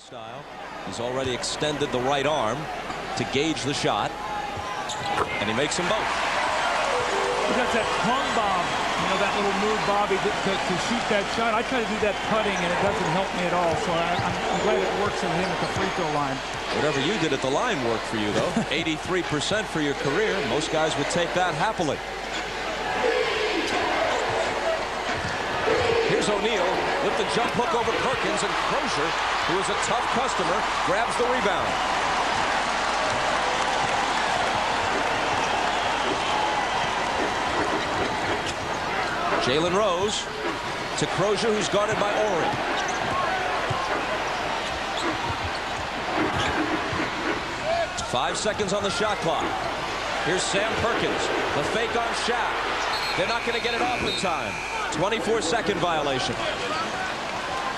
Style. He's already extended the right arm to gauge the shot, and he makes them both. He does that plumb bomb, you know, that little move, Bobby, to shoot that shot. I try to do that putting, and it doesn't help me at all. So I'm glad it works for him at the free throw line. Whatever you did at the line worked for you, though. 83% for your career. Most guys would take that happily. Here's O'Neal with the jump hook over Perkins, and Crozier, who is a tough customer, grabs the rebound. Jalen Rose to Crozier, who's guarded by Horry. Five seconds on the shot clock. Here's Sam Perkins, the fake on Shaq. They're not going to get it off in time. 24-second violation.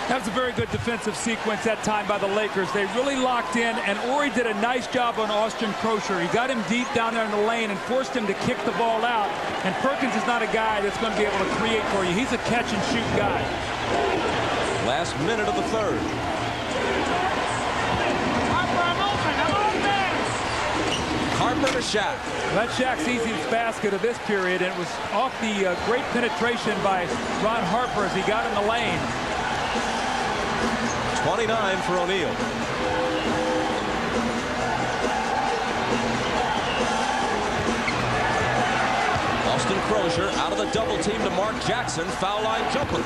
That was a very good defensive sequence that time by the Lakers. They really locked in, and Horry did a nice job on Austin Crozier. He got him deep down there in the lane and forced him to kick the ball out. And Perkins is not a guy that's going to be able to create for you. He's a catch-and-shoot guy. Last minute of the third. Harper to Shaq. Well, that's Shaq's easiest basket of this period, and it was off the great penetration by Ron Harper as he got in the lane. 29 for O'Neal. Austin Crozier out of the double team to Mark Jackson. Foul line jumper.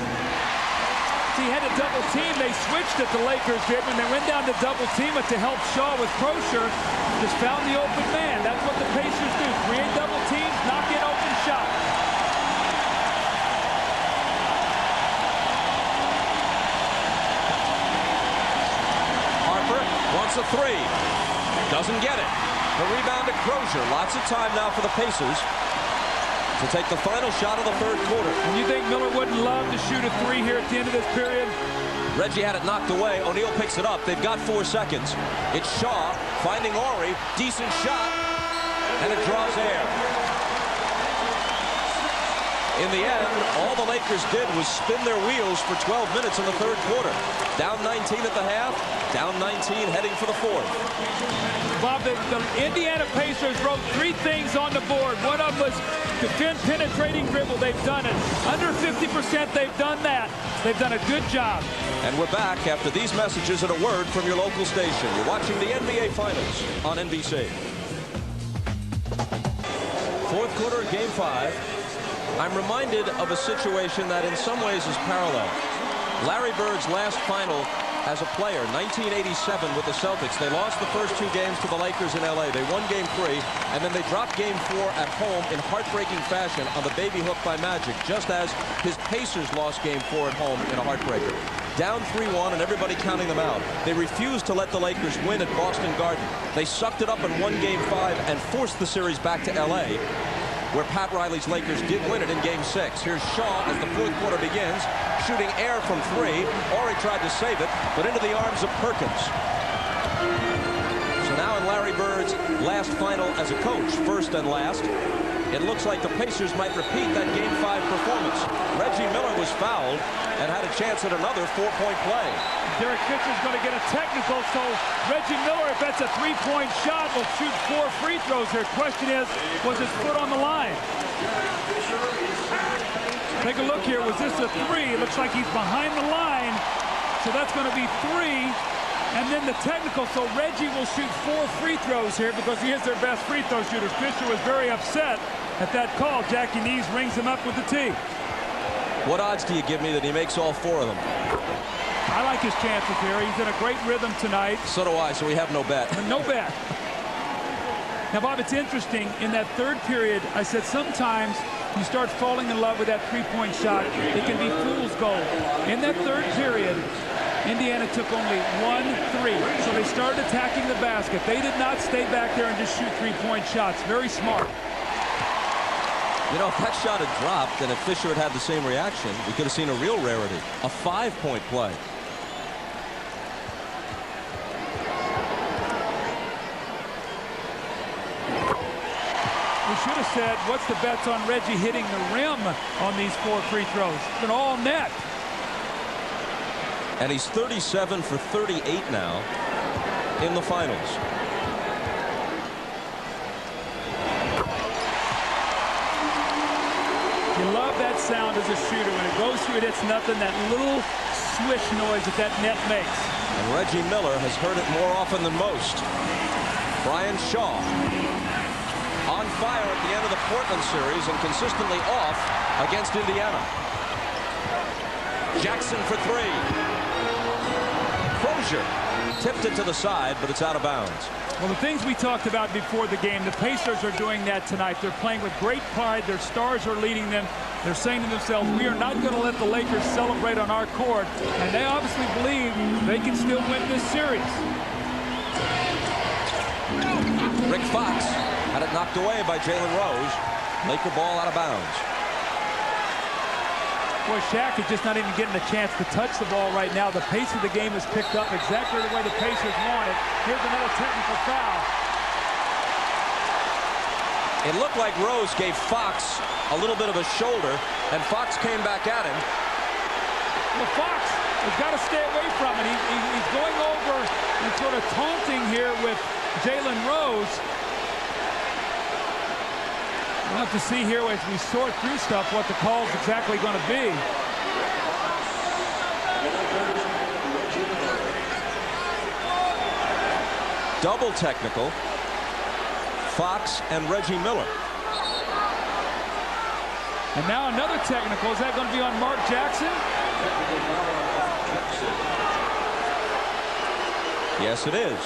He had a double team. They switched it, the Lakers did, when they went down to double team it to help Shaw with Crozier. Just found the open man. That's what the Pacers do. Create double teams, knock in open shots. Harper wants a three. Doesn't get it. The rebound to Crozier. Lots of time now for the Pacers to take the final shot of the third quarter. And you think Miller wouldn't love to shoot a three here at the end of this period? Reggie had it knocked away. O'Neal picks it up. They've got 4 seconds. It's Shaw finding Horry. Decent shot. And it draws air. In the end, all the Lakers did was spin their wheels for 12 minutes in the third quarter. Down 19 at the half. Down 19 heading for the fourth. Bob, the Indiana Pacers wrote 3 things on the board. One of them was defend penetrating dribble. They've done it. Under 50%, they've done that. They've done a good job. And we're back after these messages and a word from your local station. You're watching the NBA Finals on NBC. Fourth quarter of Game 5. I'm reminded of a situation that in some ways is parallel. Larry Bird's last final as a player, 1987 with the Celtics. They lost the first 2 games to the Lakers in LA. They won Game 3, and then they dropped Game 4 at home in heartbreaking fashion on the baby hook by Magic, just as his Pacers lost Game 4 at home in a heartbreaker. Down 3-1 and everybody counting them out. They refused to let the Lakers win at Boston Garden. They sucked it up and won Game 5 and forced the series back to LA, where Pat Riley's Lakers did win it in Game 6. Here's Shaw as the fourth quarter begins, shooting air from 3. Horry tried to save it, but into the arms of Perkins. So now in Larry Bird's last final as a coach, first and last, it looks like the Pacers might repeat that Game 5 performance. Reggie Miller was fouled and had a chance at another 4-point play. Derek Fisher's going to get a technical, so Reggie Miller, if that's a 3-point shot, will shoot 4 free throws here. Question is, was his foot on the line? Take a look here. Was this a 3? It looks like he's behind the line, so that's going to be 3. And then the technical, so Reggie will shoot 4 free throws here because he is their best free throw shooter. Fisher was very upset at that call. Jackie Nees rings him up with the tee. What odds do you give me that he makes all 4 of them? I like his chances here. He's in a great rhythm tonight. So do I, so we have no bet. No bet. Now, Bob, it's interesting. In that third period, I said sometimes you start falling in love with that 3-point shot. It can be fool's gold. In that third period, Indiana took only 1 3. So they started attacking the basket. They did not stay back there and just shoot 3-point shots. Very smart. You know, if that shot had dropped and if Fisher had had the same reaction, we could have seen a real rarity. A 5-point play. We should have said, what's the bets on Reggie hitting the rim on these 4 free throws? It's an all net. And he's 37 for 38 now in the finals. You love that sound as a shooter. When it goes through it, it's nothing. That little swish noise that net makes. And Reggie Miller has heard it more often than most. Brian Shaw on fire at the end of the Portland series and consistently off against Indiana. Jackson for three. Crozier tipped it to the side, but it's out of bounds. Well, the things we talked about before the game, the Pacers are doing that tonight. They're playing with great pride. Their stars are leading them. They're saying to themselves, we are not going to let the Lakers celebrate on our court. And they obviously believe they can still win this series. Rick Fox had it knocked away by Jalen Rose. Laker ball out of bounds. Boy, Shaq is just not even getting a chance to touch the ball right now. The pace of the game is picked up exactly the way the Pacers want it. Here's another technical foul. It looked like Rose gave Fox a little bit of a shoulder, and Fox came back at him. Well, Fox has got to stay away from it. He's going over and sort of taunting here with Jalen Rose. We'll have to see here as we sort through stuff what the call is exactly going to be. Double technical. Fox and Reggie Miller. And now another technical. Is that going to be on Mark Jackson? Yes, it is.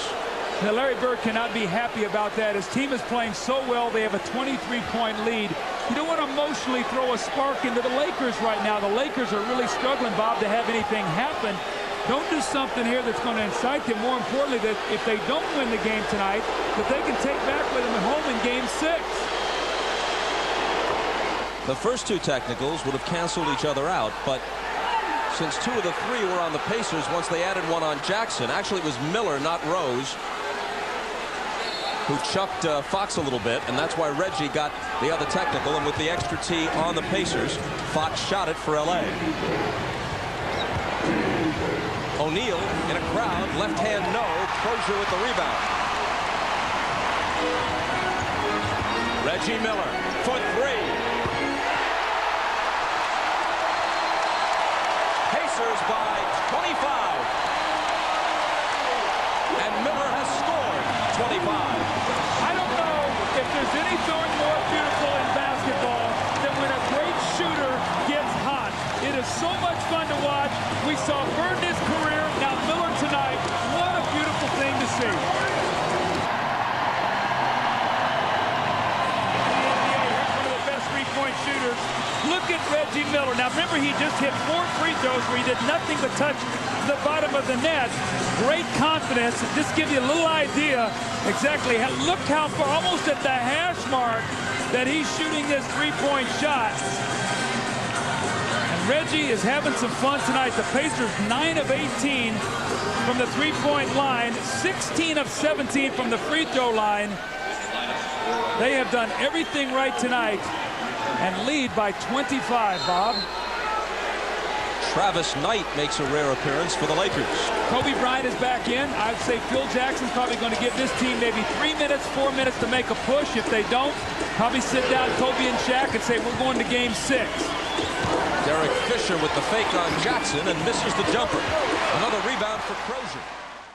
Now, Larry Bird cannot be happy about that. His team is playing so well. They have a 23-point lead. You don't want to emotionally throw a spark into the Lakers right now. The Lakers are really struggling, Bob, to have anything happen. Don't do something here that's going to incite them. More importantly, that if they don't win the game tonight, that they can take back with them at home in Game 6. The first two technicals would have canceled each other out, but since two of the three were on the Pacers, once they added one on Jackson, actually it was Miller, not Rose, who chucked Fox a little bit, and that's why Reggie got the other technical. And with the extra T on the Pacers, Fox shot it for LA. O'Neal in a crowd, left hand no, Crozier with the rebound. Reggie Miller for three. Pacers by 25. And Miller has scored 25. If there's anything more beautiful in basketball than when a great shooter gets hot. It is so much fun to watch. We saw Bird in his career, now Miller tonight. What a beautiful thing to see. Here's one of the best three-point shooters. Look at Reggie Miller. Now remember, he just hit 4 free throws where he did nothing but touch the bottom of the net. Great confidence. Just give you a little idea exactly. Look how far, almost at the hash mark, that he's shooting this three-point shot. And Reggie is having some fun tonight. The Pacers 9 of 18 from the three-point line, 16 of 17 from the free throw line. They have done everything right tonight and lead by 25, Bob. Travis Knight makes a rare appearance for the Lakers. Kobe Bryant is back in. I'd say Phil Jackson's probably going to give this team maybe 3 minutes, 4 minutes to make a push. If they don't, probably sit down Kobe and Shaq and say, we're going to Game 6. Derek Fisher with the fake on Jackson and misses the jumper. Another rebound for Crozier.